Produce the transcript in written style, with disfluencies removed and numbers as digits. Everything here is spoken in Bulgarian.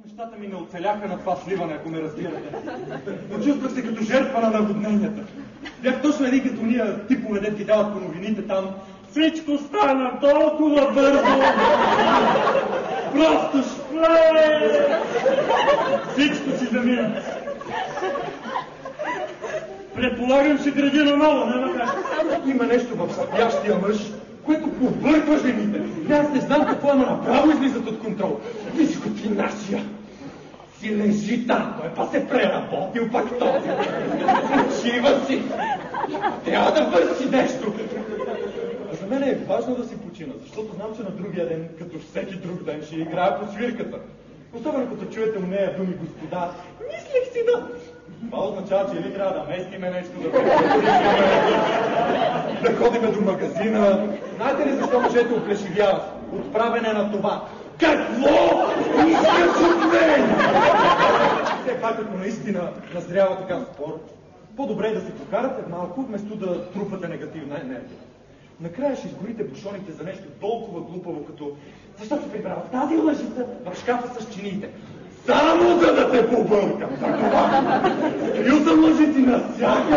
Нещата ми не оцеляха на това сливане, ако ме разбирате. Почувствах се като жертва на наводненията. Бях точно един като уния типове, дет ги дават по новините там. Всичко стана толкова бързо. Просто шпле! Всичко си замина. Предполагам, ще градя наново, няма как. Има нещо в сапящия мъж, което побърква жените. Аз не знам какво, но направо излизат от контрол. Виж го ти нашия. Си лежи там, той па се преработил пак този. Почива си. Трябва да върши нещо. За мен е важно да си почина, защото знам, че на другия ден, като всеки друг ден, ще играя по свирката. Особено като чуете у нея думи господа. Мислих си да... Това означава, че или трябва да местиме нещо, да ходиме до магазина. Знаете ли защо мъжете оплешивяват? От правене на това. Какво искаш от мен? Все пак, ако наистина назрява такъв спор, по-добре е да се покарате малко, вместо да трупате негативна енергия. Накрая ще изгорите бушоните за нещо толкова глупаво, като защо се прибрал в тази лъжица в шкафа с чиниите? Само за да те побъркам! Скрил съм лъжици навсякъде!